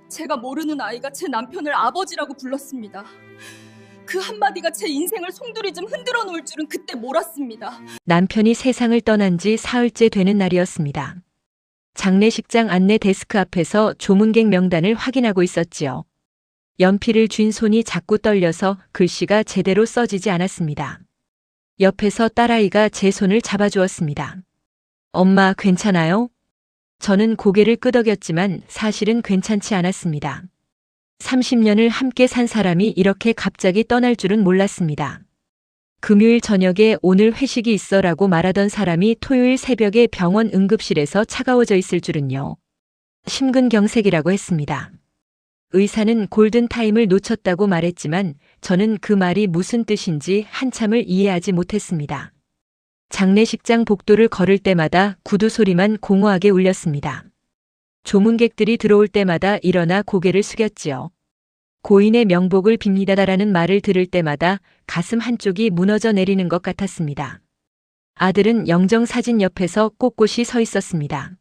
제가 모르는 아이가 제 남편을 아버지라고 불렀습니다. 그 한마디가 제 인생을 송두리쯤 흔들어 놓을 줄은 그때 몰랐습니다. 남편이 세상을 떠난 지 사흘째 되는 날이었습니다. 장례식장 안내 데스크 앞에서 조문객 명단을 확인하고 있었지요. 연필을 쥔 손이 자꾸 떨려서 글씨가 제대로 써지지 않았습니다. 옆에서 딸아이가 제 손을 잡아주었습니다. 엄마, 괜찮아요? 저는 고개를 끄덕였지만 사실은 괜찮지 않았습니다. 30년을 함께 산 사람이 이렇게 갑자기 떠날 줄은 몰랐습니다. 금요일 저녁에 오늘 회식이 있어라고 말하던 사람이 토요일 새벽에 병원 응급실에서 차가워져 있을 줄은요. 심근경색이라고 했습니다. 의사는 골든타임을 놓쳤다고 말했지만 저는 그 말이 무슨 뜻인지 한참을 이해하지 못했습니다. 장례식장 복도를 걸을 때마다 구두 소리만 공허하게 울렸습니다. 조문객들이 들어올 때마다 일어나 고개를 숙였지요. 고인의 명복을 빕니다라는 말을 들을 때마다 가슴 한쪽이 무너져 내리는 것 같았습니다. 아들은 영정사진 옆에서 꼿꼿이 서 있었습니다.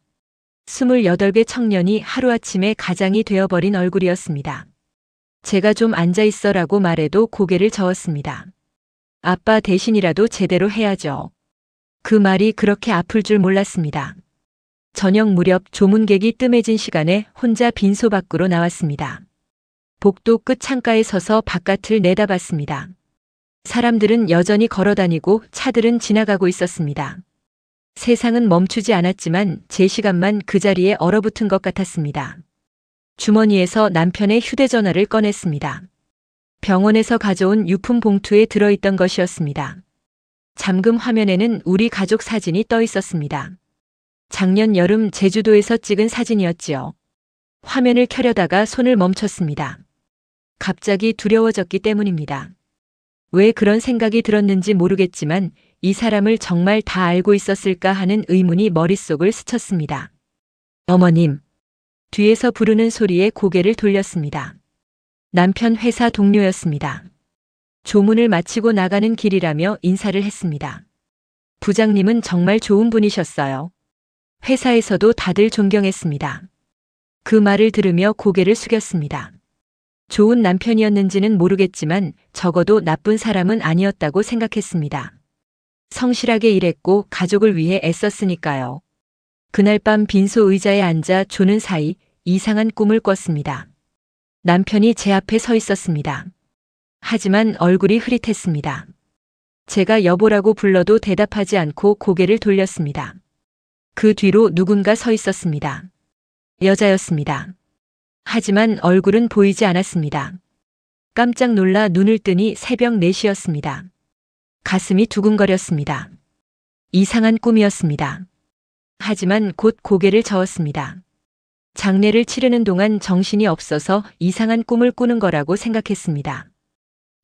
28개 청년이 하루아침에 가장이 되어버린 얼굴이었습니다. 제가 좀 앉아있어라고 말해도 고개를 저었습니다. 아빠 대신이라도 제대로 해야죠. 그 말이 그렇게 아플 줄 몰랐습니다. 저녁 무렵 조문객이 뜸해진 시간에 혼자 빈소 밖으로 나왔습니다. 복도 끝 창가에 서서 바깥을 내다봤습니다. 사람들은 여전히 걸어다니고 차들은 지나가고 있었습니다. 세상은 멈추지 않았지만 제 시간만 그 자리에 얼어붙은 것 같았습니다. 주머니에서 남편의 휴대전화를 꺼냈습니다. 병원에서 가져온 유품 봉투에 들어있던 것이었습니다. 잠금 화면에는 우리 가족 사진이 떠 있었습니다. 작년 여름 제주도에서 찍은 사진이었지요. 화면을 켜려다가 손을 멈췄습니다. 갑자기 두려워졌기 때문입니다. 왜 그런 생각이 들었는지 모르겠지만 이 사람을 정말 다 알고 있었을까 하는 의문이 머릿속을 스쳤습니다. 어머님. 뒤에서 부르는 소리에 고개를 돌렸습니다. 남편 회사 동료였습니다. 조문을 마치고 나가는 길이라며 인사를 했습니다. 부장님은 정말 좋은 분이셨어요. 회사에서도 다들 존경했습니다. 그 말을 들으며 고개를 숙였습니다. 좋은 남편이었는지는 모르겠지만 적어도 나쁜 사람은 아니었다고 생각했습니다. 성실하게 일했고 가족을 위해 애썼으니까요. 그날 밤 빈소 의자에 앉아 조는 사이 이상한 꿈을 꿨습니다. 남편이 제 앞에 서 있었습니다. 하지만 얼굴이 흐릿했습니다. 제가 여보라고 불러도 대답하지 않고 고개를 돌렸습니다. 그 뒤로 누군가 서 있었습니다. 여자였습니다. 하지만 얼굴은 보이지 않았습니다. 깜짝 놀라 눈을 뜨니 새벽 4시였습니다. 가슴이 두근거렸습니다. 이상한 꿈이었습니다. 하지만 곧 고개를 저었습니다. 장례를 치르는 동안 정신이 없어서 이상한 꿈을 꾸는 거라고 생각했습니다.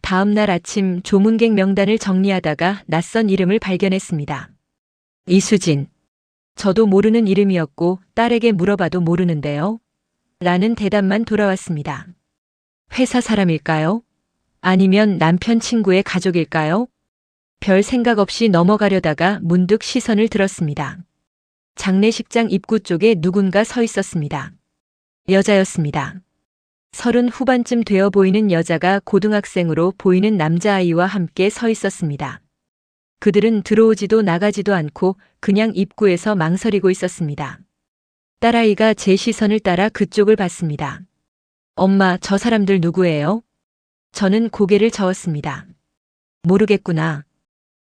다음 날 아침 조문객 명단을 정리하다가 낯선 이름을 발견했습니다. 이수진. 저도 모르는 이름이었고 딸에게 물어봐도 모르는데요. 라는 대답만 돌아왔습니다. 회사 사람일까요? 아니면 남편 친구의 가족일까요? 별 생각 없이 넘어가려다가 문득 시선을 들었습니다. 장례식장 입구 쪽에 누군가 서 있었습니다. 여자였습니다. 30 후반쯤 되어 보이는 여자가 고등학생으로 보이는 남자아이와 함께 서 있었습니다. 그들은 들어오지도 나가지도 않고 그냥 입구에서 망설이고 있었습니다. 딸아이가 제 시선을 따라 그쪽을 봤습니다. 엄마, 저 사람들 누구예요? 저는 고개를 저었습니다. 모르겠구나.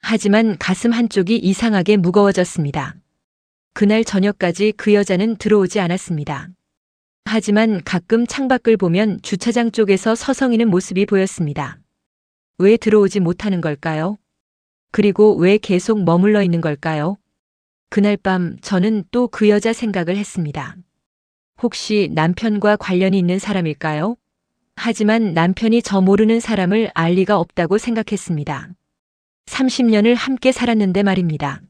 하지만 가슴 한쪽이 이상하게 무거워졌습니다. 그날 저녁까지 그 여자는 들어오지 않았습니다. 하지만 가끔 창밖을 보면 주차장 쪽에서 서성이는 모습이 보였습니다. 왜 들어오지 못하는 걸까요? 그리고 왜 계속 머물러 있는 걸까요? 그날 밤 저는 또 그 여자 생각을 했습니다. 혹시 남편과 관련이 있는 사람일까요? 하지만 남편이 저 모르는 사람을 알 리가 없다고 생각했습니다. 30년을 함께 살았는데 말입니다.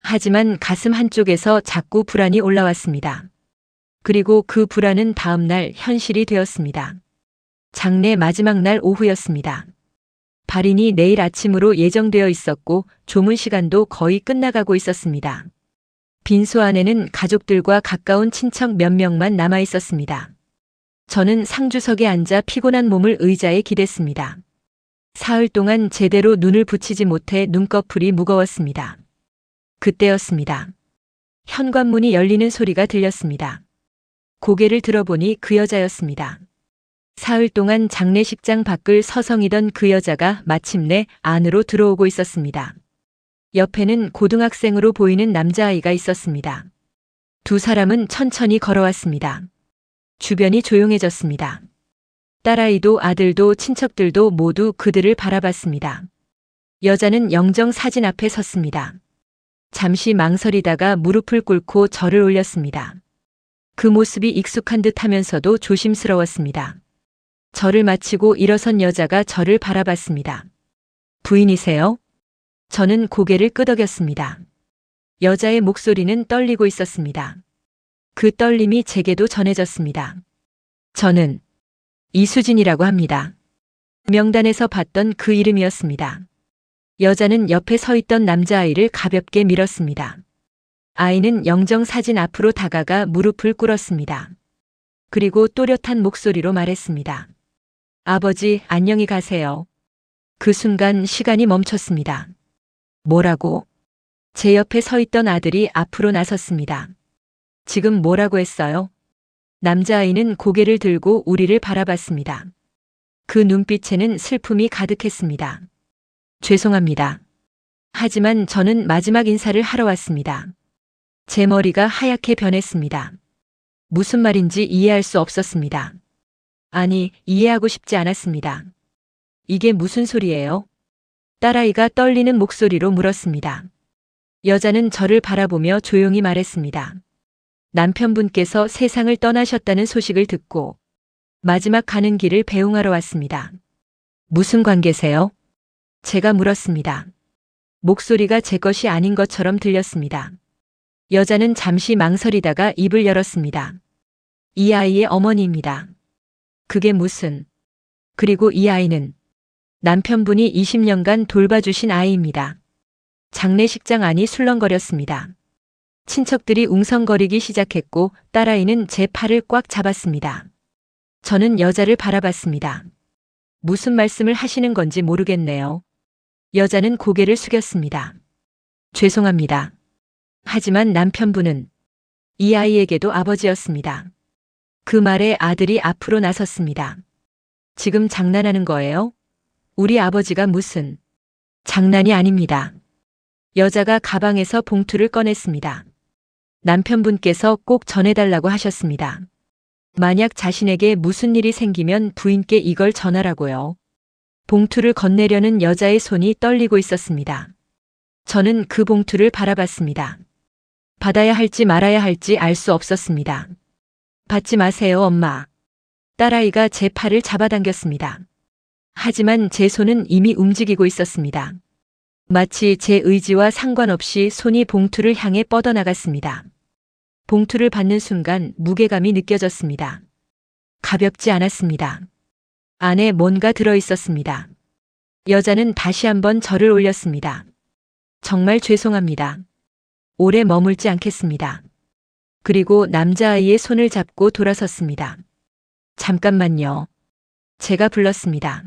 하지만 가슴 한쪽에서 자꾸 불안이 올라왔습니다. 그리고 그 불안은 다음 날 현실이 되었습니다. 장례 마지막 날 오후였습니다. 발인이 내일 아침으로 예정되어 있었고 조문 시간도 거의 끝나가고 있었습니다. 빈소 안에는 가족들과 가까운 친척 몇 명만 남아 있었습니다. 저는 상주석에 앉아 피곤한 몸을 의자에 기댔습니다. 사흘 동안 제대로 눈을 붙이지 못해 눈꺼풀이 무거웠습니다. 그때였습니다. 현관문이 열리는 소리가 들렸습니다. 고개를 들어보니 그 여자였습니다. 사흘 동안 장례식장 밖을 서성이던 그 여자가 마침내 안으로 들어오고 있었습니다. 옆에는 고등학생으로 보이는 남자아이가 있었습니다. 두 사람은 천천히 걸어왔습니다. 주변이 조용해졌습니다. 딸아이도 아들도 친척들도 모두 그들을 바라봤습니다. 여자는 영정 사진 앞에 섰습니다. 잠시 망설이다가 무릎을 꿇고 절을 올렸습니다. 그 모습이 익숙한 듯 하면서도 조심스러웠습니다. 절을 마치고 일어선 여자가 저를 바라봤습니다. 부인이세요? 저는 고개를 끄덕였습니다. 여자의 목소리는 떨리고 있었습니다. 그 떨림이 제게도 전해졌습니다. 저는 이수진이라고 합니다. 명단에서 봤던 그 이름이었습니다. 여자는 옆에 서 있던 남자아이를 가볍게 밀었습니다. 아이는 영정 사진 앞으로 다가가 무릎을 꿇었습니다. 그리고 또렷한 목소리로 말했습니다. 아버지, 안녕히 가세요. 그 순간 시간이 멈췄습니다. 뭐라고? 제 옆에 서 있던 아들이 앞으로 나섰습니다. 지금 뭐라고 했어요? 남자아이는 고개를 들고 우리를 바라봤습니다. 그 눈빛에는 슬픔이 가득했습니다. 죄송합니다. 하지만 저는 마지막 인사를 하러 왔습니다. 제 머리가 하얗게 변했습니다. 무슨 말인지 이해할 수 없었습니다. 아니, 이해하고 싶지 않았습니다. 이게 무슨 소리예요? 딸아이가 떨리는 목소리로 물었습니다. 여자는 저를 바라보며 조용히 말했습니다. 남편분께서 세상을 떠나셨다는 소식을 듣고 마지막 가는 길을 배웅하러 왔습니다. 무슨 관계세요? 제가 물었습니다. 목소리가 제 것이 아닌 것처럼 들렸습니다. 여자는 잠시 망설이다가 입을 열었습니다. 이 아이의 어머니입니다. 그게 무슨... 그리고 이 아이는 남편분이 20년간 돌봐주신 아이입니다. 장례식장 안이 술렁거렸습니다. 친척들이 웅성거리기 시작했고 딸아이는 제 팔을 꽉 잡았습니다. 저는 여자를 바라봤습니다. 무슨 말씀을 하시는 건지 모르겠네요. 여자는 고개를 숙였습니다. 죄송합니다. 하지만 남편분은 이 아이에게도 아버지였습니다. 그 말에 아들이 앞으로 나섰습니다. 지금 장난하는 거예요? 우리 아버지가 무슨... 장난이 아닙니다. 여자가 가방에서 봉투를 꺼냈습니다. 남편분께서 꼭 전해달라고 하셨습니다. 만약 자신에게 무슨 일이 생기면 부인께 이걸 전하라고요. 봉투를 건네려는 여자의 손이 떨리고 있었습니다. 저는 그 봉투를 바라봤습니다. 받아야 할지 말아야 할지 알 수 없었습니다. 받지 마세요, 엄마. 딸아이가 제 팔을 잡아당겼습니다. 하지만 제 손은 이미 움직이고 있었습니다. 마치 제 의지와 상관없이 손이 봉투를 향해 뻗어나갔습니다. 봉투를 받는 순간 무게감이 느껴졌습니다. 가볍지 않았습니다. 안에 뭔가 들어있었습니다. 여자는 다시 한번 절을 올렸습니다. 정말 죄송합니다. 오래 머물지 않겠습니다. 그리고 남자아이의 손을 잡고 돌아섰습니다. 잠깐만요. 제가 불렀습니다.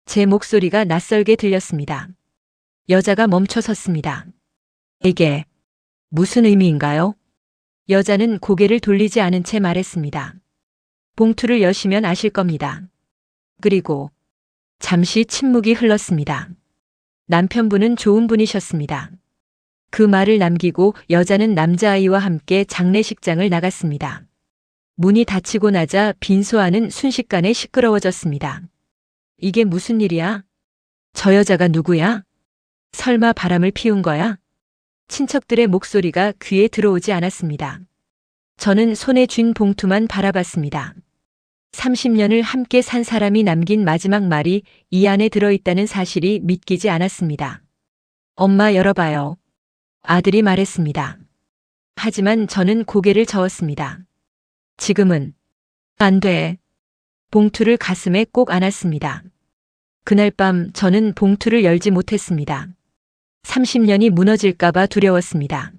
제 목소리가 낯설게 들렸습니다. 여자가 멈춰 섰습니다. 이게 무슨 의미인가요? 여자는 고개를 돌리지 않은 채 말했습니다. 봉투를 여시면 아실 겁니다. 그리고 잠시 침묵이 흘렀습니다. 남편분은 좋은 분이셨습니다. 그 말을 남기고 여자는 남자아이와 함께 장례식장을 나갔습니다. 문이 닫히고 나자 빈소 안은 순식간에 시끄러워졌습니다. 이게 무슨 일이야? 저 여자가 누구야? 설마 바람을 피운 거야? 친척들의 목소리가 귀에 들어오지 않았습니다. 저는 손에 쥔 봉투만 바라봤습니다. 30년을 함께 산 사람이 남긴 마지막 말이 이 안에 들어있다는 사실이 믿기지 않았습니다. 엄마 열어봐요. 아들이 말했습니다. 하지만 저는 고개를 저었습니다. 지금은 안 돼. 봉투를 가슴에 꼭 안았습니다. 그날 밤 저는 봉투를 열지 못했습니다. 30년이 무너질까봐 두려웠습니다.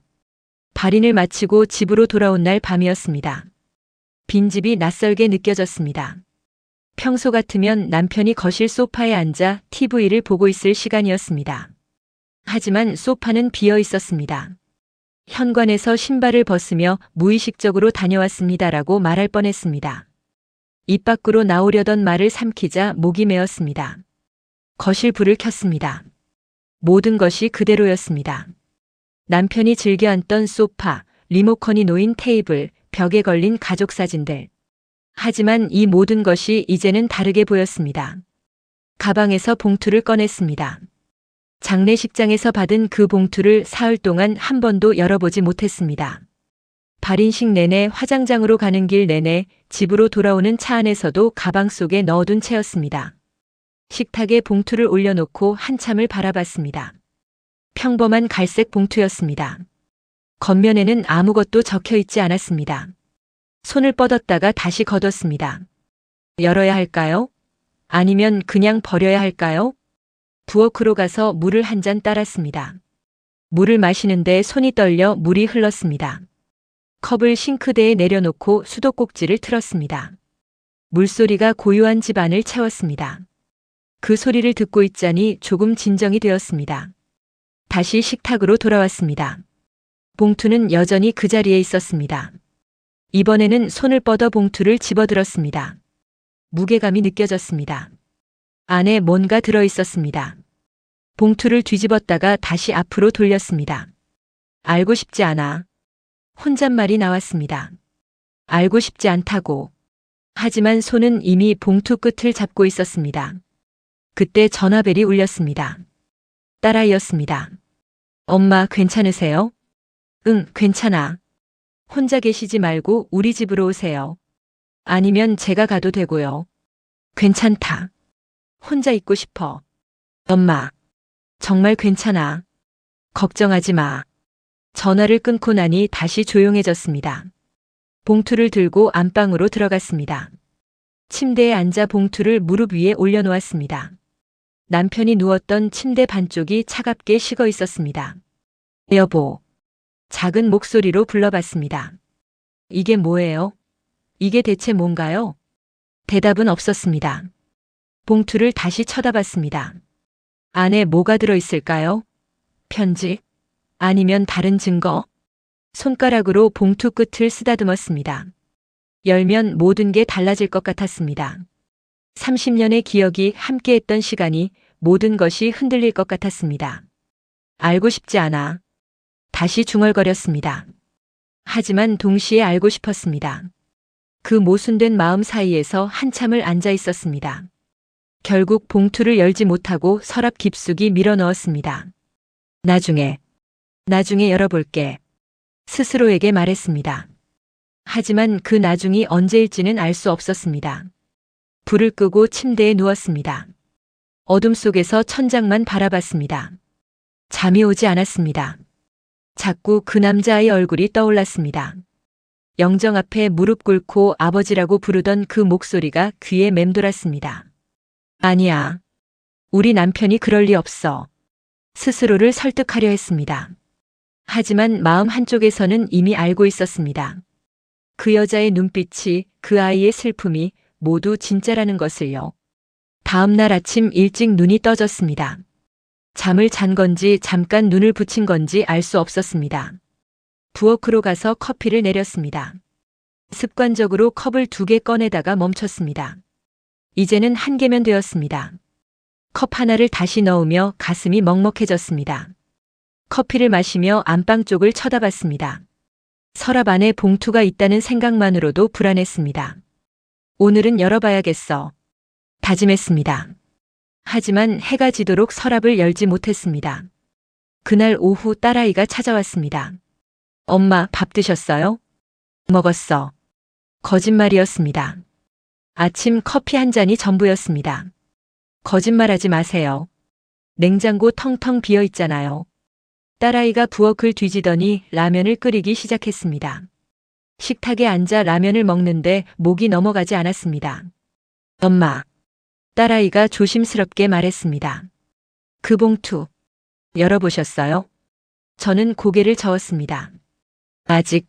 발인을 마치고 집으로 돌아온 날 밤이었습니다. 빈집이 낯설게 느껴졌습니다. 평소 같으면 남편이 거실 소파에 앉아 TV를 보고 있을 시간이었습니다. 하지만 소파는 비어 있었습니다. 현관에서 신발을 벗으며 무의식적으로 다녀왔습니다라고 말할 뻔했습니다. 입 밖으로 나오려던 말을 삼키자 목이 메었습니다. 거실 불을 켰습니다. 모든 것이 그대로였습니다. 남편이 즐겨 앉던 소파, 리모컨이 놓인 테이블, 벽에 걸린 가족 사진들. 하지만 이 모든 것이 이제는 다르게 보였습니다. 가방에서 봉투를 꺼냈습니다. 장례식장에서 받은 그 봉투를 사흘 동안 한 번도 열어보지 못했습니다. 발인식 내내, 화장장으로 가는 길 내내, 집으로 돌아오는 차 안에서도 가방 속에 넣어둔 채였습니다. 식탁에 봉투를 올려놓고 한참을 바라봤습니다. 평범한 갈색 봉투였습니다. 겉면에는 아무것도 적혀 있지 않았습니다. 손을 뻗었다가 다시 걷었습니다. 열어야 할까요? 아니면 그냥 버려야 할까요? 부엌으로 가서 물을 한 잔 따랐습니다. 물을 마시는데 손이 떨려 물이 흘렀습니다. 컵을 싱크대에 내려놓고 수도꼭지를 틀었습니다. 물소리가 고요한 집 안을 채웠습니다. 그 소리를 듣고 있자니 조금 진정이 되었습니다. 다시 식탁으로 돌아왔습니다. 봉투는 여전히 그 자리에 있었습니다. 이번에는 손을 뻗어 봉투를 집어들었습니다. 무게감이 느껴졌습니다. 안에 뭔가 들어 있었습니다. 봉투를 뒤집었다가 다시 앞으로 돌렸습니다. 알고 싶지 않아. 혼잣말이 나왔습니다. 알고 싶지 않다고. 하지만 손은 이미 봉투 끝을 잡고 있었습니다. 그때 전화벨이 울렸습니다. 딸아이였습니다. 엄마 괜찮으세요? 응, 괜찮아. 혼자 계시지 말고 우리 집으로 오세요. 아니면 제가 가도 되고요. 괜찮다. 혼자 있고 싶어. 엄마. 정말 괜찮아. 걱정하지 마. 전화를 끊고 나니 다시 조용해졌습니다. 봉투를 들고 안방으로 들어갔습니다. 침대에 앉아 봉투를 무릎 위에 올려놓았습니다. 남편이 누웠던 침대 반쪽이 차갑게 식어 있었습니다. 여보. 작은 목소리로 불러봤습니다. 이게 뭐예요? 이게 대체 뭔가요? 대답은 없었습니다. 봉투를 다시 쳐다봤습니다. 안에 뭐가 들어있을까요? 편지? 아니면 다른 증거? 손가락으로 봉투 끝을 쓰다듬었습니다. 열면 모든 게 달라질 것 같았습니다. 30년의 기억이 함께했던 시간이 모든 것이 흔들릴 것 같았습니다. 알고 싶지 않아. 다시 중얼거렸습니다. 하지만 동시에 알고 싶었습니다. 그 모순된 마음 사이에서 한참을 앉아 있었습니다. 결국 봉투를 열지 못하고 서랍 깊숙이 밀어 넣었습니다. 나중에 열어볼게. 스스로에게 말했습니다. 하지만 그 나중이 언제일지는 알 수 없었습니다. 불을 끄고 침대에 누웠습니다. 어둠 속에서 천장만 바라봤습니다. 잠이 오지 않았습니다. 자꾸 그 남자아이 얼굴이 떠올랐습니다. 영정 앞에 무릎 꿇고 아버지라고 부르던 그 목소리가 귀에 맴돌았습니다. 아니야. 우리 남편이 그럴 리 없어. 스스로를 설득하려 했습니다. 하지만 마음 한쪽에서는 이미 알고 있었습니다. 그 여자의 눈빛이, 그 아이의 슬픔이 모두 진짜라는 것을요. 다음 날 아침 일찍 눈이 떠졌습니다. 잠을 잔 건지 잠깐 눈을 붙인 건지 알 수 없었습니다. 부엌으로 가서 커피를 내렸습니다. 습관적으로 컵을 2개 꺼내다가 멈췄습니다. 이제는 1개면 되었습니다. 컵 하나를 다시 넣으며 가슴이 먹먹해졌습니다. 커피를 마시며 안방 쪽을 쳐다봤습니다. 서랍 안에 봉투가 있다는 생각만으로도 불안했습니다. 오늘은 열어봐야겠어. 다짐했습니다. 하지만 해가 지도록 서랍을 열지 못했습니다. 그날 오후 딸아이가 찾아왔습니다. 엄마, 밥 드셨어요? 먹었어. 거짓말이었습니다. 아침 커피 한 잔이 전부였습니다. 거짓말하지 마세요. 냉장고 텅텅 비어 있잖아요. 딸아이가 부엌을 뒤지더니 라면을 끓이기 시작했습니다. 식탁에 앉아 라면을 먹는데 목이 넘어가지 않았습니다. 엄마. 딸아이가 조심스럽게 말했습니다. 그 봉투 열어보셨어요? 저는 고개를 저었습니다. 아직.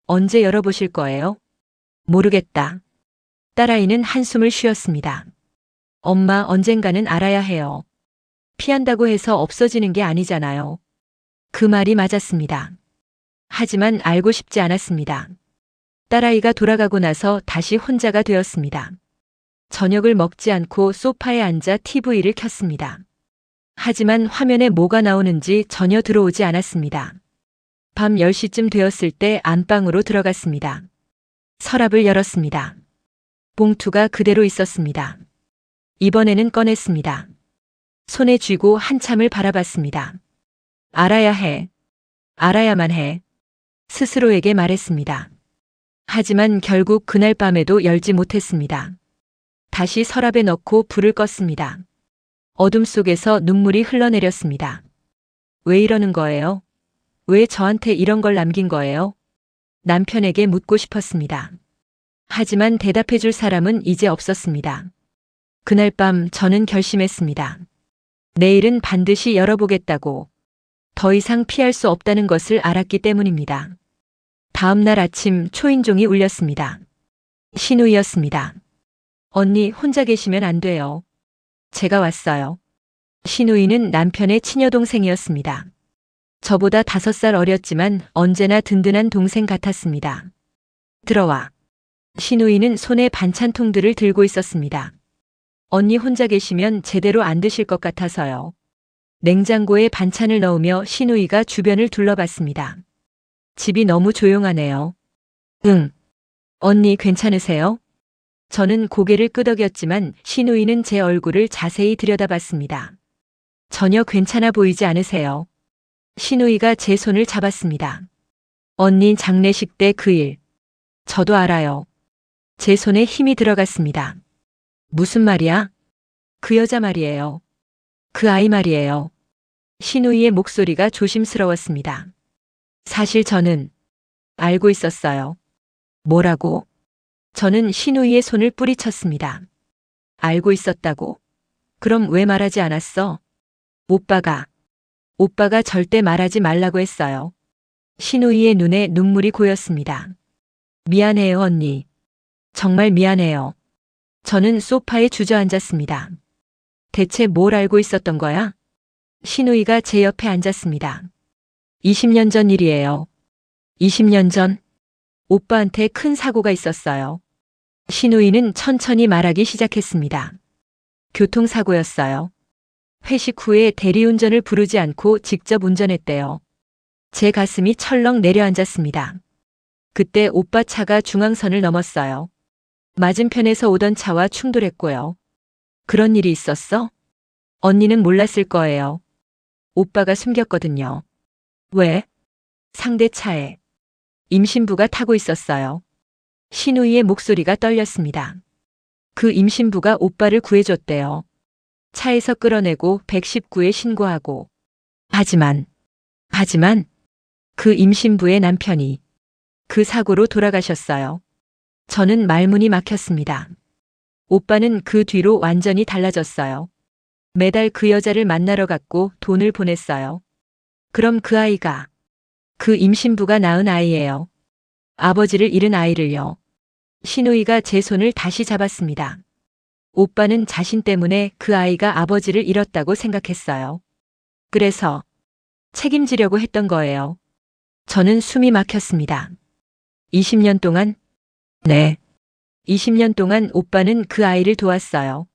언제 열어보실 거예요? 모르겠다. 딸아이는 한숨을 쉬었습니다. 엄마, 언젠가는 알아야 해요. 피한다고 해서 없어지는 게 아니잖아요. 그 말이 맞았습니다. 하지만 알고 싶지 않았습니다. 딸아이가 돌아가고 나서 다시 혼자가 되었습니다. 저녁을 먹지 않고 소파에 앉아 TV를 켰습니다. 하지만 화면에 뭐가 나오는지 전혀 들어오지 않았습니다. 밤 10시쯤 되었을 때 안방으로 들어갔습니다. 서랍을 열었습니다. 봉투가 그대로 있었습니다. 이번에는 꺼냈습니다. 손에 쥐고 한참을 바라봤습니다. 알아야 해. 알아야만 해. 스스로에게 말했습니다. 하지만 결국 그날 밤에도 열지 못했습니다. 다시 서랍에 넣고 불을 껐습니다. 어둠 속에서 눈물이 흘러내렸습니다. 왜 이러는 거예요? 왜 저한테 이런 걸 남긴 거예요? 남편에게 묻고 싶었습니다. 하지만 대답해 줄 사람은 이제 없었습니다. 그날 밤 저는 결심했습니다. 내일은 반드시 열어보겠다고. 더 이상 피할 수 없다는 것을 알았기 때문입니다. 다음 날 아침 초인종이 울렸습니다. 신우이였습니다. 언니, 혼자 계시면 안 돼요. 제가 왔어요. 신우이는 남편의 친여동생이었습니다. 저보다 5살 어렸지만 언제나 든든한 동생 같았습니다. 들어와. 신우이는 손에 반찬통들을 들고 있었습니다. 언니 혼자 계시면 제대로 안 드실 것 같아서요. 냉장고에 반찬을 넣으며 신우이가 주변을 둘러봤습니다. 집이 너무 조용하네요. 응. 언니 괜찮으세요? 저는 고개를 끄덕였지만 신우이는 제 얼굴을 자세히 들여다봤습니다. 전혀 괜찮아 보이지 않으세요. 신우이가 제 손을 잡았습니다. 언니 장례식 때 그 일. 저도 알아요. 제 손에 힘이 들어갔습니다. 무슨 말이야? 그 여자 말이에요. 그 아이 말이에요. 신우이의 목소리가 조심스러웠습니다. 사실 저는 알고 있었어요. 뭐라고? 저는 신우이의 손을 뿌리쳤습니다. 알고 있었다고? 그럼 왜 말하지 않았어? 오빠가 절대 말하지 말라고 했어요. 신우이의 눈에 눈물이 고였습니다. 미안해요, 언니. 정말 미안해요. 저는 소파에 주저앉았습니다. 대체 뭘 알고 있었던 거야? 신우이가 제 옆에 앉았습니다. 20년 전 일이에요. 20년 전? 오빠한테 큰 사고가 있었어요. 신우이는 천천히 말하기 시작했습니다. 교통사고였어요. 회식 후에 대리운전을 부르지 않고 직접 운전했대요. 제 가슴이 철렁 내려앉았습니다. 그때 오빠 차가 중앙선을 넘었어요. 맞은편에서 오던 차와 충돌했고요. 그런 일이 있었어? 언니는 몰랐을 거예요. 오빠가 숨겼거든요. 왜? 상대 차에 임신부가 타고 있었어요. 신우이의 목소리가 떨렸습니다. 그 임신부가 오빠를 구해줬대요. 차에서 끌어내고 119에 신고하고. 하지만 그 임신부의 남편이 그 사고로 돌아가셨어요. 저는 말문이 막혔습니다. 오빠는 그 뒤로 완전히 달라졌어요. 매달 그 여자를 만나러 갔고 돈을 보냈어요. 그럼 그 아이가 그 임신부가 낳은 아이예요. 아버지를 잃은 아이를요. 신우이가 제 손을 다시 잡았습니다. 오빠는 자신 때문에 그 아이가 아버지를 잃었다고 생각했어요. 그래서 책임지려고 했던 거예요. 저는 숨이 막혔습니다. 20년 동안? 네. 20년 동안 오빠는 그 아이를 도왔어요.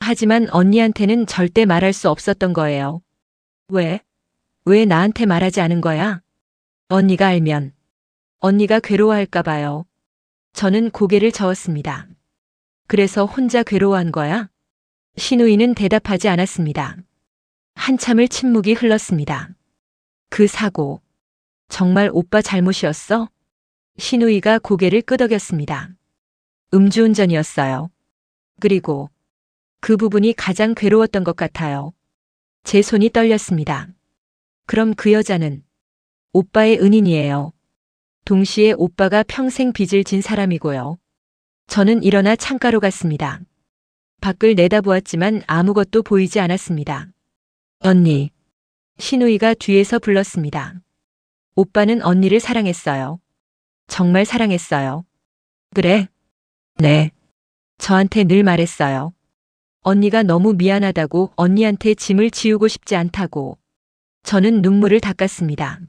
하지만 언니한테는 절대 말할 수 없었던 거예요. 왜? 왜 나한테 말하지 않은 거야? 언니가 알면 언니가 괴로워할까 봐요. 저는 고개를 저었습니다. 그래서 혼자 괴로워한 거야? 신우이는 대답하지 않았습니다. 한참을 침묵이 흘렀습니다. 그 사고, 정말 오빠 잘못이었어? 신우이가 고개를 끄덕였습니다. 음주운전이었어요. 그리고 그 부분이 가장 괴로웠던 것 같아요. 제 손이 떨렸습니다. 그럼 그 여자는 오빠의 은인이에요. 동시에 오빠가 평생 빚을 진 사람이고요. 저는 일어나 창가로 갔습니다. 밖을 내다보았지만 아무것도 보이지 않았습니다. 언니. 신우이가 뒤에서 불렀습니다. 오빠는 언니를 사랑했어요. 정말 사랑했어요. 그래? 네. 저한테 늘 말했어요. 언니가 너무 미안하다고, 언니한테 짐을 지우고 싶지 않다고. 저는 눈물을 닦았습니다.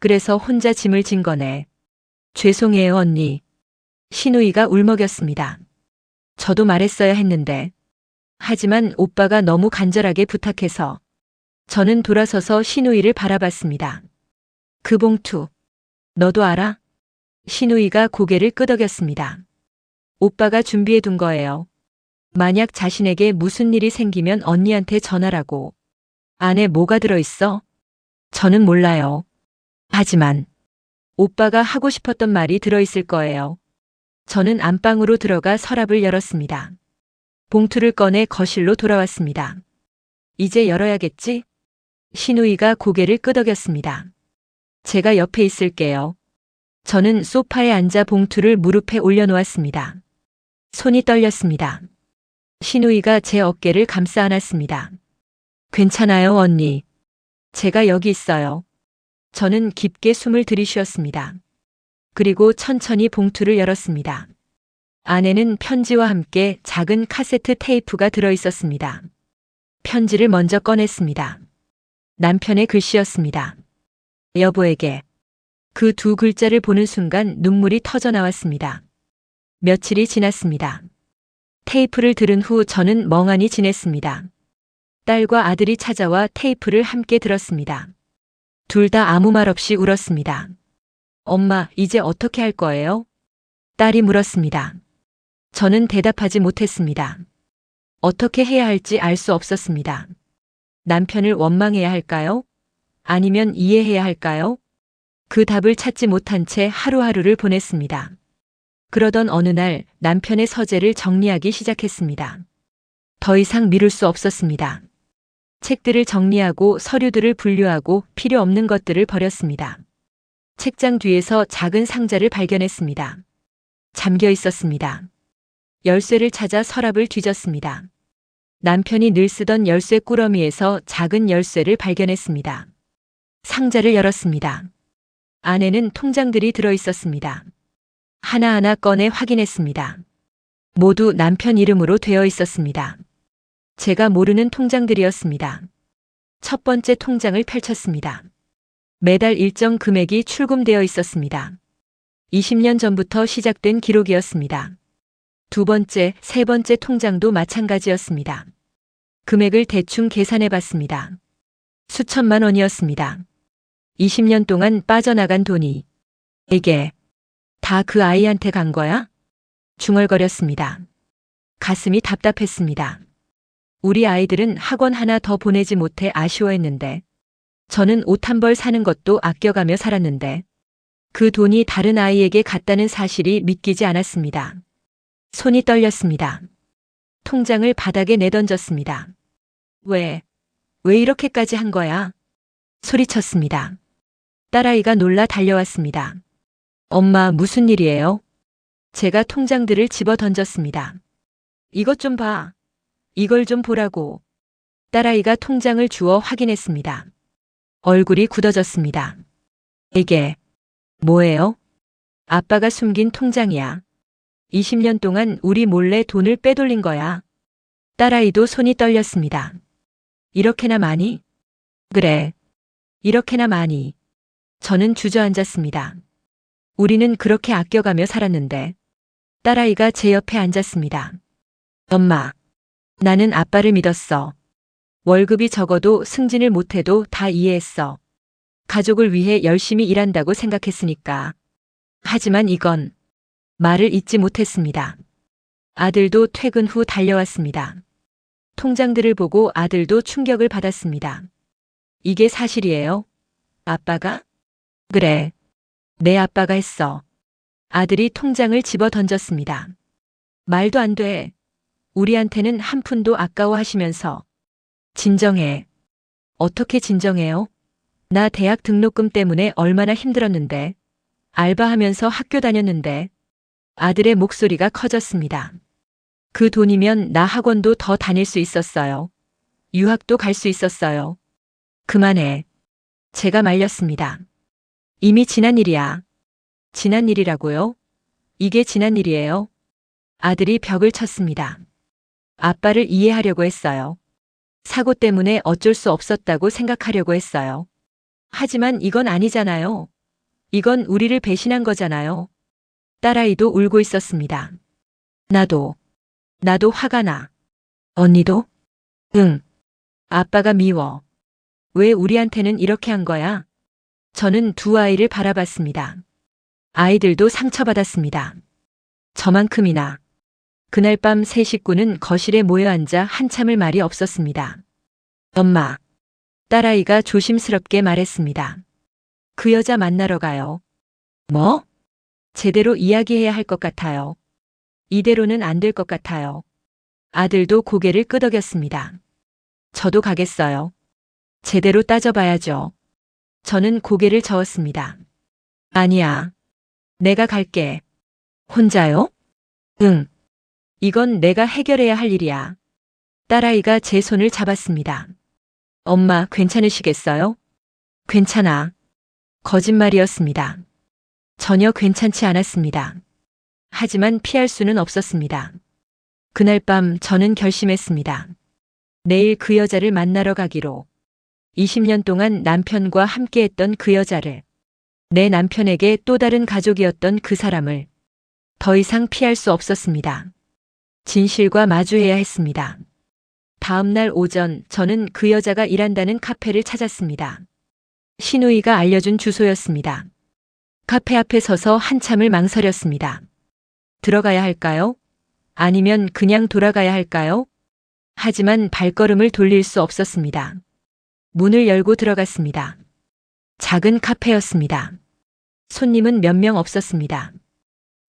그래서 혼자 짐을 진 거네. 죄송해요, 언니. 신우이가 울먹였습니다. 저도 말했어야 했는데. 하지만 오빠가 너무 간절하게 부탁해서 저는 돌아서서 신우이를 바라봤습니다. 그 봉투, 너도 알아? 신우이가 고개를 끄덕였습니다. 오빠가 준비해 둔 거예요. 만약 자신에게 무슨 일이 생기면 언니한테 전하라고. 안에 뭐가 들어있어? 저는 몰라요. 하지만 오빠가 하고 싶었던 말이 들어있을 거예요. 저는 안방으로 들어가 서랍을 열었습니다. 봉투를 꺼내 거실로 돌아왔습니다. 이제 열어야겠지? 신우이가 고개를 끄덕였습니다. 제가 옆에 있을게요. 저는 소파에 앉아 봉투를 무릎에 올려놓았습니다. 손이 떨렸습니다. 신우이가 제 어깨를 감싸 안았습니다. 괜찮아요, 언니. 제가 여기 있어요. 저는 깊게 숨을 들이쉬었습니다. 그리고 천천히 봉투를 열었습니다. 안에는 편지와 함께 작은 카세트 테이프가 들어 있었습니다. 편지를 먼저 꺼냈습니다. 남편의 글씨였습니다. 여보에게. 그 두 글자를 보는 순간 눈물이 터져 나왔습니다. 며칠이 지났습니다. 테이프를 들은 후 저는 멍하니 지냈습니다. 딸과 아들이 찾아와 테이프를 함께 들었습니다. 둘 다 아무 말 없이 울었습니다. 엄마, 이제 어떻게 할 거예요? 딸이 물었습니다. 저는 대답하지 못했습니다. 어떻게 해야 할지 알 수 없었습니다. 남편을 원망해야 할까요? 아니면 이해해야 할까요? 그 답을 찾지 못한 채 하루하루를 보냈습니다. 그러던 어느 날 남편의 서재를 정리하기 시작했습니다. 더 이상 미룰 수 없었습니다. 책들을 정리하고 서류들을 분류하고 필요 없는 것들을 버렸습니다. 책장 뒤에서 작은 상자를 발견했습니다. 잠겨 있었습니다. 열쇠를 찾아 서랍을 뒤졌습니다. 남편이 늘 쓰던 열쇠 꾸러미에서 작은 열쇠를 발견했습니다. 상자를 열었습니다. 안에는 통장들이 들어 있었습니다. 하나하나 꺼내 확인했습니다. 모두 남편 이름으로 되어 있었습니다. 제가 모르는 통장들이었습니다. 첫 번째 통장을 펼쳤습니다. 매달 일정 금액이 출금되어 있었습니다. 20년 전부터 시작된 기록이었습니다. 두 번째, 세 번째 통장도 마찬가지였습니다. 금액을 대충 계산해 봤습니다. 수천만 원이었습니다. 20년 동안 빠져나간 돈이 이게 다 그 아이한테 간 거야? 중얼거렸습니다. 가슴이 답답했습니다. 우리 아이들은 학원 하나 더 보내지 못해 아쉬워했는데 저는 옷 한 벌 사는 것도 아껴가며 살았는데 그 돈이 다른 아이에게 갔다는 사실이 믿기지 않았습니다. 손이 떨렸습니다. 통장을 바닥에 내던졌습니다. 왜 이렇게까지 한 거야? 소리쳤습니다. 딸아이가 놀라 달려왔습니다. 엄마, 무슨 일이에요? 제가 통장들을 집어 던졌습니다. 이것 좀 봐. 이걸 좀 보라고. 딸아이가 통장을 주워 확인했습니다. 얼굴이 굳어졌습니다. 이게 뭐예요? 아빠가 숨긴 통장이야. 20년 동안 우리 몰래 돈을 빼돌린 거야. 딸아이도 손이 떨렸습니다. 이렇게나 많이? 그래. 이렇게나 많이. 저는 주저앉았습니다. 우리는 그렇게 아껴가며 살았는데 딸아이가 제 옆에 앉았습니다. 엄마, 나는 아빠를 믿었어. 월급이 적어도 승진을 못해도 다 이해했어. 가족을 위해 열심히 일한다고 생각했으니까. 하지만 이건 말을 잇지 못했습니다. 아들도 퇴근 후 달려왔습니다. 통장들을 보고 아들도 충격을 받았습니다. 이게 사실이에요? 아빠가? 그래. 내 아빠가 했어. 아들이 통장을 집어 던졌습니다. 말도 안 돼. 우리한테는 한 푼도 아까워하시면서. 진정해. 어떻게 진정해요? 나 대학 등록금 때문에 얼마나 힘들었는데. 알바하면서 학교 다녔는데. 아들의 목소리가 커졌습니다. 그 돈이면 나 학원도 더 다닐 수 있었어요. 유학도 갈 수 있었어요. 그만해. 제가 말렸습니다. 이미 지난 일이야. 지난 일이라고요? 이게 지난 일이에요. 아들이 벽을 쳤습니다. 아빠를 이해하려고 했어요. 사고 때문에 어쩔 수 없었다고 생각하려고 했어요. 하지만 이건 아니잖아요. 이건 우리를 배신한 거잖아요. 딸아이도 울고 있었습니다. 나도 화가 나. 언니도? 응. 아빠가 미워. 왜 우리한테는 이렇게 한 거야? 저는 두 아이를 바라봤습니다. 아이들도 상처받았습니다. 저만큼이나. 그날 밤 세 식구는 거실에 모여 앉아 한참을 말이 없었습니다. 엄마. 딸아이가 조심스럽게 말했습니다. 그 여자 만나러 가요. 뭐? 제대로 이야기해야 할 것 같아요. 이대로는 안 될 것 같아요. 아들도 고개를 끄덕였습니다. 저도 가겠어요. 제대로 따져봐야죠. 저는 고개를 저었습니다. 아니야. 내가 갈게. 혼자요? 응. 이건 내가 해결해야 할 일이야. 딸아이가 제 손을 잡았습니다. 엄마, 괜찮으시겠어요? 괜찮아. 거짓말이었습니다. 전혀 괜찮지 않았습니다. 하지만 피할 수는 없었습니다. 그날 밤 저는 결심했습니다. 내일 그 여자를 만나러 가기로. 20년 동안 남편과 함께했던 그 여자를, 내 남편에게 또 다른 가족이었던 그 사람을 더 이상 피할 수 없었습니다. 진실과 마주해야 했습니다. 다음 날 오전 저는 그 여자가 일한다는 카페를 찾았습니다. 신우이가 알려준 주소였습니다. 카페 앞에 서서 한참을 망설였습니다. 들어가야 할까요? 아니면 그냥 돌아가야 할까요? 하지만 발걸음을 돌릴 수 없었습니다. 문을 열고 들어갔습니다. 작은 카페였습니다. 손님은 몇 명 없었습니다.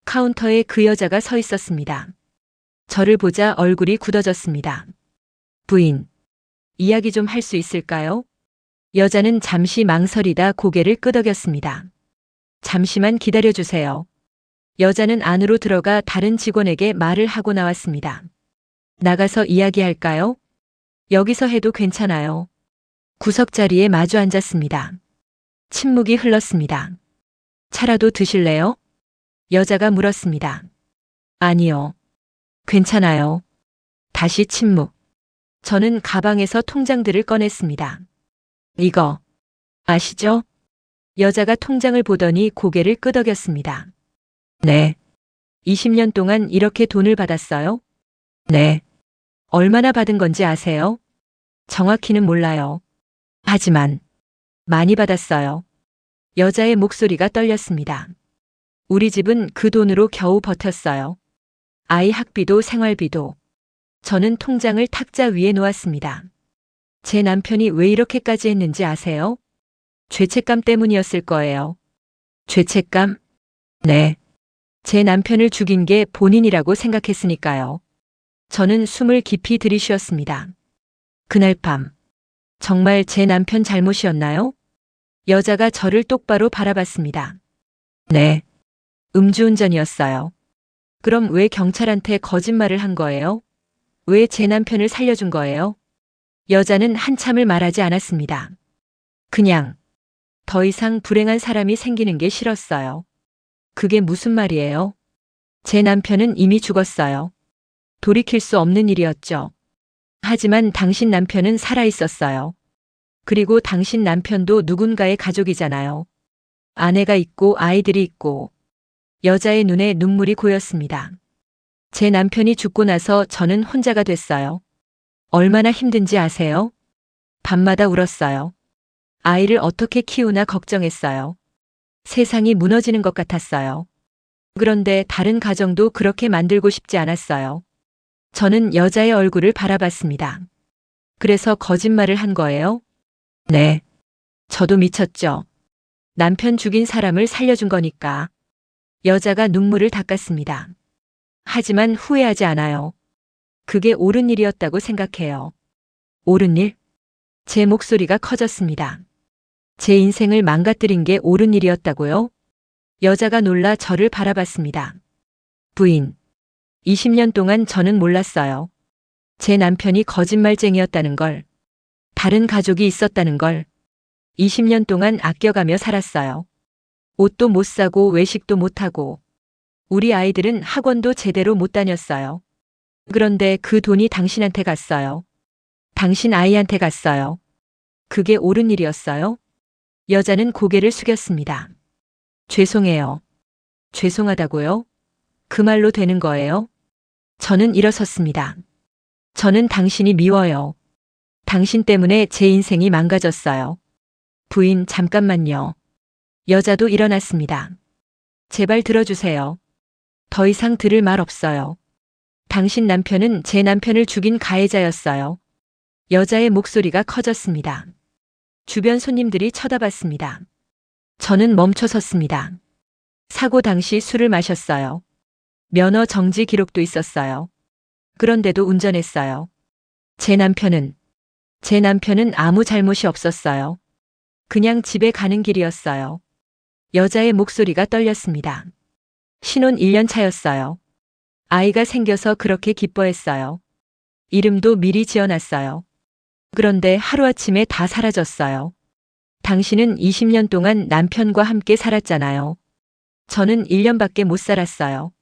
카운터에 그 여자가 서 있었습니다. 저를 보자 얼굴이 굳어졌습니다. 부인, 이야기 좀 할 수 있을까요? 여자는 잠시 망설이다 고개를 끄덕였습니다. 잠시만 기다려주세요. 여자는 안으로 들어가 다른 직원에게 말을 하고 나왔습니다. 나가서 이야기할까요? 여기서 해도 괜찮아요. 구석자리에 마주 앉았습니다. 침묵이 흘렀습니다. 차라도 드실래요? 여자가 물었습니다. 아니요. 괜찮아요. 다시 침묵. 저는 가방에서 통장들을 꺼냈습니다. 이거 아시죠? 여자가 통장을 보더니 고개를 끄덕였습니다. 네. 20년 동안 이렇게 돈을 받았어요? 네. 얼마나 받은 건지 아세요? 정확히는 몰라요. 하지만 많이 받았어요. 여자의 목소리가 떨렸습니다. 우리 집은 그 돈으로 겨우 버텼어요. 아이 학비도 생활비도. 저는 통장을 탁자 위에 놓았습니다. 제 남편이 왜 이렇게까지 했는지 아세요? 죄책감 때문이었을 거예요. 죄책감? 네. 제 남편을 죽인 게 본인이라고 생각했으니까요. 저는 숨을 깊이 들이쉬었습니다. 그날 밤, 정말 제 남편 잘못이었나요? 여자가 저를 똑바로 바라봤습니다. 네. 음주운전이었어요. 그럼 왜 경찰한테 거짓말을 한 거예요? 왜 제 남편을 살려준 거예요? 여자는 한참을 말하지 않았습니다. 그냥 더 이상 불행한 사람이 생기는 게 싫었어요. 그게 무슨 말이에요? 제 남편은 이미 죽었어요. 돌이킬 수 없는 일이었죠. 하지만 당신 남편은 살아 있었어요. 그리고 당신 남편도 누군가의 가족이잖아요. 아내가 있고 아이들이 있고. 여자의 눈에 눈물이 고였습니다. 제 남편이 죽고 나서 저는 혼자가 됐어요. 얼마나 힘든지 아세요? 밤마다 울었어요. 아이를 어떻게 키우나 걱정했어요. 세상이 무너지는 것 같았어요. 그런데 다른 가정도 그렇게 만들고 싶지 않았어요. 저는 여자의 얼굴을 바라봤습니다. 그래서 거짓말을 한 거예요? 네. 저도 미쳤죠. 남편 죽인 사람을 살려준 거니까. 여자가 눈물을 닦았습니다. 하지만 후회하지 않아요. 그게 옳은 일이었다고 생각해요. 옳은 일? 제 목소리가 커졌습니다. 제 인생을 망가뜨린 게 옳은 일이었다고요? 여자가 놀라 저를 바라봤습니다. 부인, 20년 동안 저는 몰랐어요. 제 남편이 거짓말쟁이였다는 걸, 다른 가족이 있었다는 걸. 20년 동안 아껴가며 살았어요. 옷도 못 사고 외식도 못 하고. 우리 아이들은 학원도 제대로 못 다녔어요. 그런데 그 돈이 당신한테 갔어요. 당신 아이한테 갔어요. 그게 옳은 일이었어요? 여자는 고개를 숙였습니다. 죄송해요. 죄송하다고요? 그 말로 되는 거예요? 저는 일어섰습니다. 저는 당신이 미워요. 당신 때문에 제 인생이 망가졌어요. 부인, 잠깐만요. 여자도 일어났습니다. 제발 들어주세요. 더 이상 들을 말 없어요. 당신 남편은 제 남편을 죽인 가해자였어요. 여자의 목소리가 커졌습니다. 주변 손님들이 쳐다봤습니다. 저는 멈춰 섰습니다. 사고 당시 술을 마셨어요. 면허 정지 기록도 있었어요. 그런데도 운전했어요. 제 남편은 아무 잘못이 없었어요. 그냥 집에 가는 길이었어요. 여자의 목소리가 떨렸습니다. 신혼 1년 차였어요. 아이가 생겨서 그렇게 기뻐했어요. 이름도 미리 지어놨어요. 그런데 하루아침에 다 사라졌어요. 당신은 20년 동안 남편과 함께 살았잖아요. 저는 1년밖에 못 살았어요.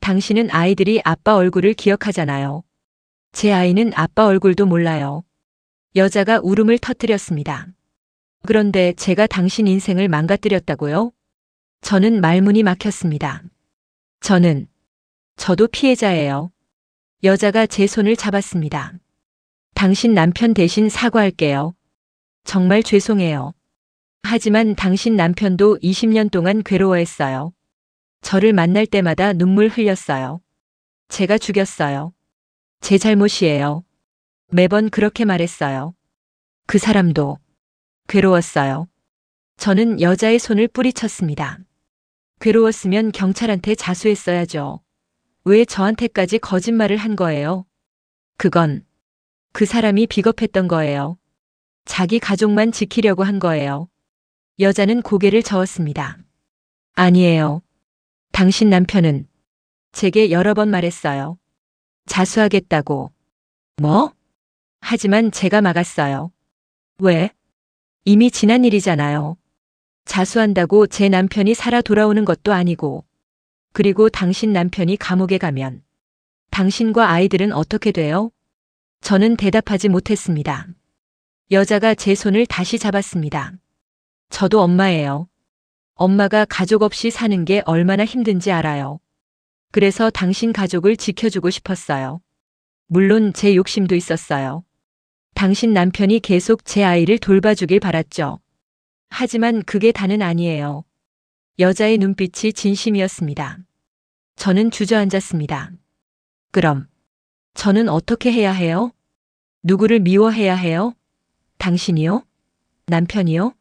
당신은 아이들이 아빠 얼굴을 기억하잖아요. 제 아이는 아빠 얼굴도 몰라요. 여자가 울음을 터뜨렸습니다. 그런데 제가 당신 인생을 망가뜨렸다고요? 저는 말문이 막혔습니다. 저도 피해자예요. 여자가 제 손을 잡았습니다. 당신 남편 대신 사과할게요. 정말 죄송해요. 하지만 당신 남편도 20년 동안 괴로워했어요. 저를 만날 때마다 눈물 흘렸어요. 제가 죽였어요. 제 잘못이에요. 매번 그렇게 말했어요. 그 사람도 괴로웠어요. 저는 여자의 손을 뿌리쳤습니다. 괴로웠으면 경찰한테 자수했어야죠. 왜 저한테까지 거짓말을 한 거예요? 그건 그 사람이 비겁했던 거예요. 자기 가족만 지키려고 한 거예요. 여자는 고개를 저었습니다. 아니에요. 당신 남편은 제게 여러 번 말했어요. 자수하겠다고. 뭐? 하지만 제가 막았어요. 왜? 이미 지난 일이잖아요. 자수한다고 제 남편이 살아 돌아오는 것도 아니고. 그리고 당신 남편이 감옥에 가면 당신과 아이들은 어떻게 돼요? 저는 대답하지 못했습니다. 여자가 제 손을 다시 잡았습니다. 저도 엄마예요. 엄마가 가족 없이 사는 게 얼마나 힘든지 알아요. 그래서 당신 가족을 지켜주고 싶었어요. 물론 제 욕심도 있었어요. 당신 남편이 계속 제 아이를 돌봐주길 바랐죠. 하지만 그게 다는 아니에요. 여자의 눈빛이 진심이었습니다. 저는 주저앉았습니다. 그럼 저는 어떻게 해야 해요? 누구를 미워해야 해요? 당신이요? 남편이요?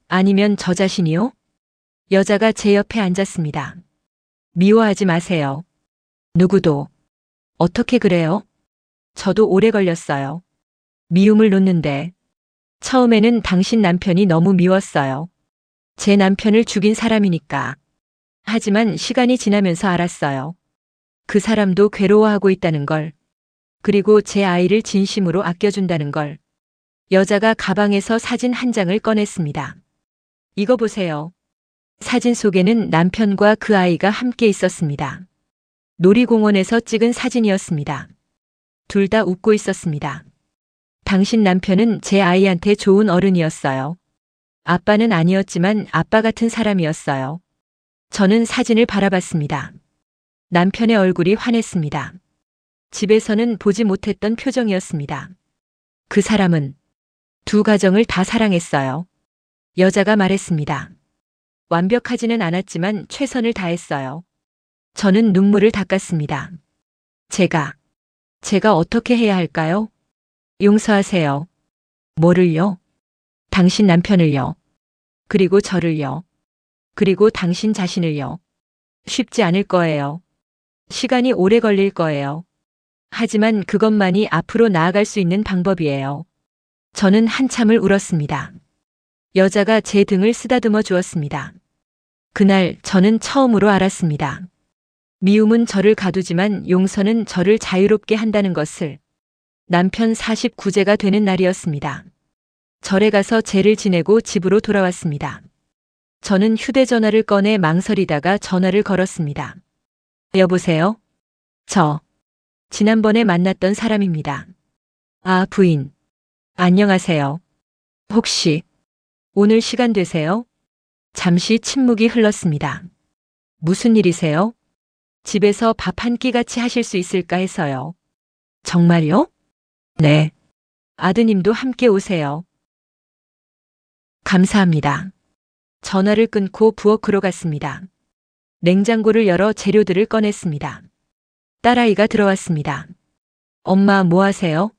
아니면 저 자신이요? 여자가 제 옆에 앉았습니다. 미워하지 마세요. 누구도. 어떻게 그래요? 저도 오래 걸렸어요. 미움을 놓는데. 처음에는 당신 남편이 너무 미웠어요. 제 남편을 죽인 사람이니까. 하지만 시간이 지나면서 알았어요. 그 사람도 괴로워하고 있다는 걸. 그리고 제 아이를 진심으로 아껴준다는 걸. 여자가 가방에서 사진 한 장을 꺼냈습니다. 이거 보세요. 사진 속에는 남편과 그 아이가 함께 있었습니다. 놀이공원에서 찍은 사진이었습니다. 둘 다 웃고 있었습니다. 당신 남편은 제 아이한테 좋은 어른이었어요. 아빠는 아니었지만 아빠 같은 사람이었어요. 저는 사진을 바라봤습니다. 남편의 얼굴이 환했습니다. 집에서는 보지 못했던 표정이었습니다. 그 사람은 두 가정을 다 사랑했어요. 여자가 말했습니다. 완벽하지는 않았지만 최선을 다했어요. 저는 눈물을 닦았습니다. 제가 어떻게 해야 할까요? 용서하세요. 뭐를요? 당신 남편을요. 그리고 저를요. 그리고 당신 자신을요. 쉽지 않을 거예요. 시간이 오래 걸릴 거예요. 하지만 그것만이 앞으로 나아갈 수 있는 방법이에요. 저는 한참을 울었습니다. 여자가 제 등을 쓰다듬어 주었습니다. 그날 저는 처음으로 알았습니다. 미움은 저를 가두지만 용서는 저를 자유롭게 한다는 것을. 남편 49제가 되는 날이었습니다. 절에 가서 제를 지내고 집으로 돌아왔습니다. 저는 휴대전화를 꺼내 망설이다가 전화를 걸었습니다. 여보세요? 저, 지난번에 만났던 사람입니다. 아, 부인. 안녕하세요. 혹시, 오늘 시간 되세요? 잠시 침묵이 흘렀습니다. 무슨 일이세요? 집에서 밥 한 끼 같이 하실 수 있을까 해서요. 정말요? 네. 아드님도 함께 오세요. 감사합니다. 전화를 끊고 부엌으로 갔습니다. 냉장고를 열어 재료들을 꺼냈습니다. 딸아이가 들어왔습니다. 엄마 뭐 하세요?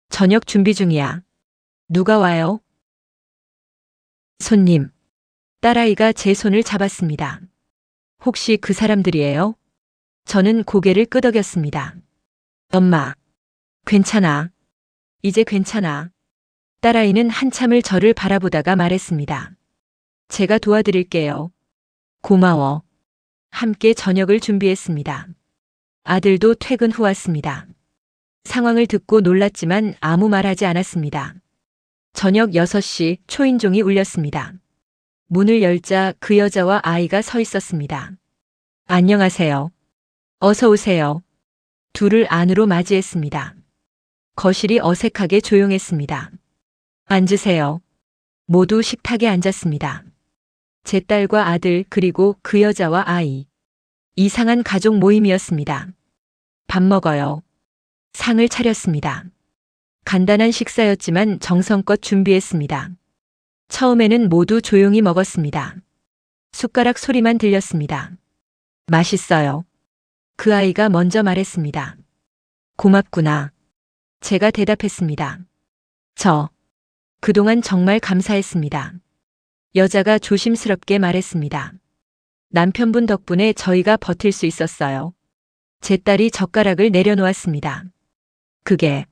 저녁 준비 중이야. 누가 와요? 손님. 딸아이가 제 손을 잡았습니다. 혹시 그 사람들이에요? 저는 고개를 끄덕였습니다. 엄마. 괜찮아. 이제 괜찮아. 딸아이는 한참을 저를 바라보다가 말했습니다. 제가 도와드릴게요. 고마워. 함께 저녁을 준비했습니다. 아들도 퇴근 후 왔습니다. 상황을 듣고 놀랐지만 아무 말하지 않았습니다. 저녁 6시 초인종이 울렸습니다. 문을 열자 그 여자와 아이가 서 있었습니다. 안녕하세요. 어서 오세요. 둘을 안으로 맞이했습니다. 거실이 어색하게 조용했습니다. 앉으세요. 모두 식탁에 앉았습니다. 제 딸과 아들 그리고 그 여자와 아이. 이상한 가족 모임이었습니다. 밥 먹어요. 상을 차렸습니다. 간단한 식사였지만 정성껏 준비했습니다. 처음에는 모두 조용히 먹었습니다. 숟가락 소리만 들렸습니다. 맛있어요. 그 아이가 먼저 말했습니다. 고맙구나. 제가 대답했습니다. 그동안 정말 감사했습니다. 여자가 조심스럽게 말했습니다. 남편분 덕분에 저희가 버틸 수 있었어요. 제 딸이 젓가락을 내려놓았습니다. 그게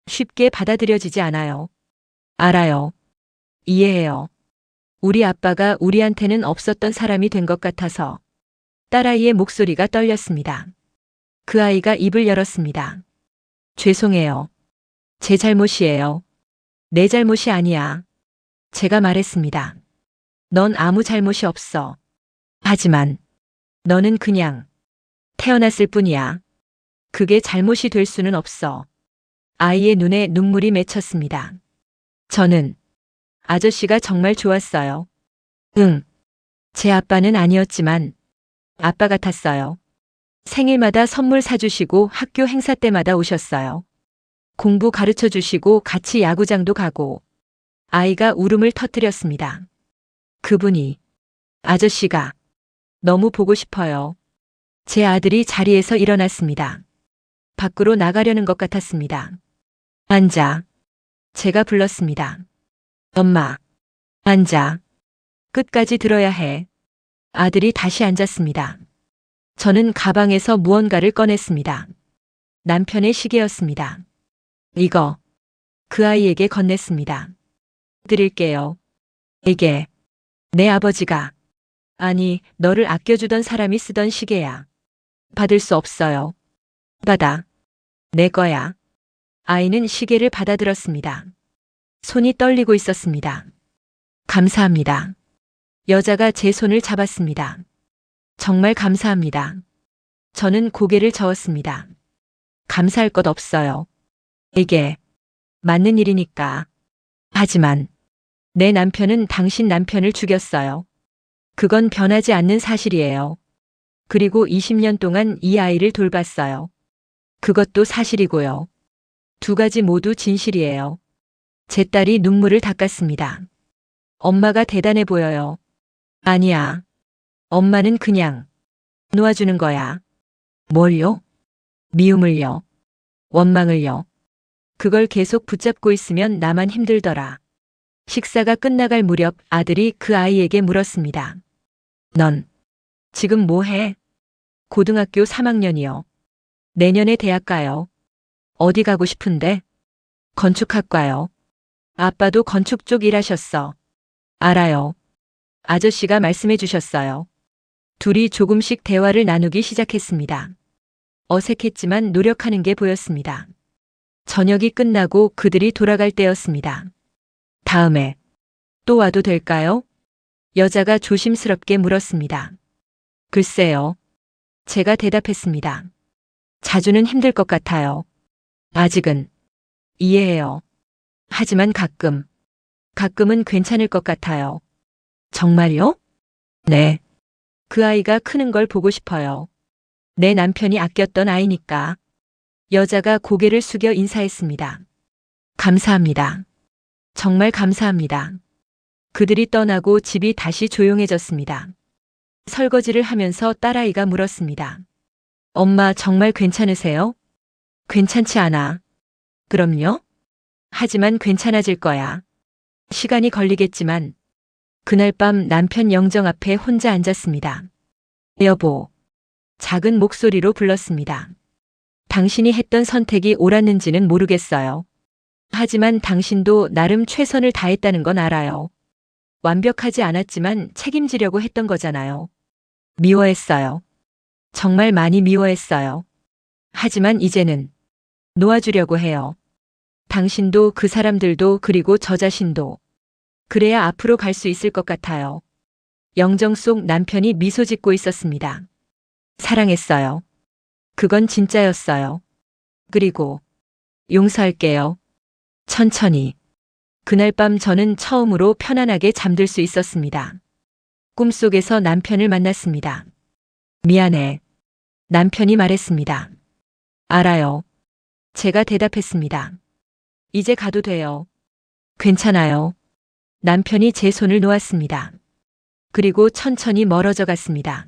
쉽게 받아들여지지 않아요. 알아요. 이해해요. 우리 아빠가 우리한테는 없었던 사람이 된 것 같아서. 딸아이의 목소리가 떨렸습니다. 그 아이가 입을 열었습니다. 죄송해요. 제 잘못이에요. 내 잘못이 아니야. 제가 말했습니다. 넌 아무 잘못이 없어. 하지만 너는 그냥 태어났을 뿐이야. 그게 잘못이 될 수는 없어. 아이의 눈에 눈물이 맺혔습니다. 저는 아저씨가 정말 좋았어요. 응. 제 아빠는 아니었지만 아빠 같았어요. 생일마다 선물 사주시고 학교 행사 때마다 오셨어요. 공부 가르쳐 주시고 같이 야구장도 가고. 아이가 울음을 터뜨렸습니다. 그분이, 아저씨가 너무 보고 싶어요. 제 아들이 자리에서 일어났습니다. 밖으로 나가려는 것 같았습니다. 앉아. 제가 불렀습니다. 엄마. 앉아. 끝까지 들어야 해. 아들이 다시 앉았습니다. 저는 가방에서 무언가를 꺼냈습니다. 남편의 시계였습니다. 이거. 그 아이에게 건넸습니다. 드릴게요. 이게 내 아버지가, 아니, 너를 아껴주던 사람이 쓰던 시계야. 받을 수 없어요. 받아. 내 거야. 아이는 시계를 받아들었습니다. 손이 떨리고 있었습니다. 감사합니다. 여자가 제 손을 잡았습니다. 정말 감사합니다. 저는 고개를 저었습니다. 감사할 것 없어요. 이게 맞는 일이니까. 하지만 내 남편은 당신 남편을 죽였어요. 그건 변하지 않는 사실이에요. 그리고 20년 동안 이 아이를 돌봤어요. 그것도 사실이고요. 두 가지 모두 진실이에요. 제 딸이 눈물을 닦았습니다. 엄마가 대단해 보여요. 아니야. 엄마는 그냥 놓아주는 거야. 뭘요? 미움을요. 원망을요. 그걸 계속 붙잡고 있으면 나만 힘들더라. 식사가 끝나갈 무렵 아들이 그 아이에게 물었습니다. 넌 지금 뭐 해? 고등학교 3학년이요. 내년에 대학 가요. 어디 가고 싶은데? 건축학과요. 아빠도 건축 쪽 일하셨어. 알아요. 아저씨가 말씀해 주셨어요. 둘이 조금씩 대화를 나누기 시작했습니다. 어색했지만 노력하는 게 보였습니다. 저녁이 끝나고 그들이 돌아갈 때였습니다. 다음에 또 와도 될까요? 여자가 조심스럽게 물었습니다. 글쎄요. 제가 대답했습니다. 자주는 힘들 것 같아요. 아직은. 이해해요. 하지만 가끔은 괜찮을 것 같아요. 정말요? 네. 그 아이가 크는 걸 보고 싶어요. 내 남편이 아꼈던 아이니까. 여자가 고개를 숙여 인사했습니다. 감사합니다. 정말 감사합니다. 그들이 떠나고 집이 다시 조용해졌습니다. 설거지를 하면서 딸아이가 물었습니다. 엄마 정말 괜찮으세요? 괜찮지 않아. 그럼요? 하지만 괜찮아질 거야. 시간이 걸리겠지만 그날 밤 남편 영정 앞에 혼자 앉았습니다. 여보. 작은 목소리로 불렀습니다. 당신이 했던 선택이 옳았는지는 모르겠어요. 하지만 당신도 나름 최선을 다했다는 건 알아요. 완벽하지 않았지만 책임지려고 했던 거잖아요. 미워했어요. 정말 많이 미워했어요. 하지만 이제는 놓아주려고 해요. 당신도 그 사람들도 그리고 저 자신도. 그래야 앞으로 갈 수 있을 것 같아요. 영정 속 남편이 미소 짓고 있었습니다. 사랑했어요. 그건 진짜였어요. 그리고 용서할게요. 천천히. 그날 밤 저는 처음으로 편안하게 잠들 수 있었습니다. 꿈속에서 남편을 만났습니다. 미안해. 남편이 말했습니다. 알아요. 제가 대답했습니다. 이제 가도 돼요. 괜찮아요. 남편이 제 손을 놓았습니다. 그리고 천천히 멀어져 갔습니다.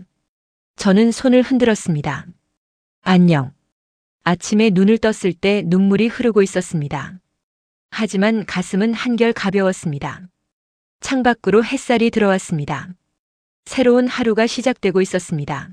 저는 손을 흔들었습니다. 안녕. 아침에 눈을 떴을 때 눈물이 흐르고 있었습니다. 하지만 가슴은 한결 가벼웠습니다. 창밖으로 햇살이 들어왔습니다. 새로운 하루가 시작되고 있었습니다.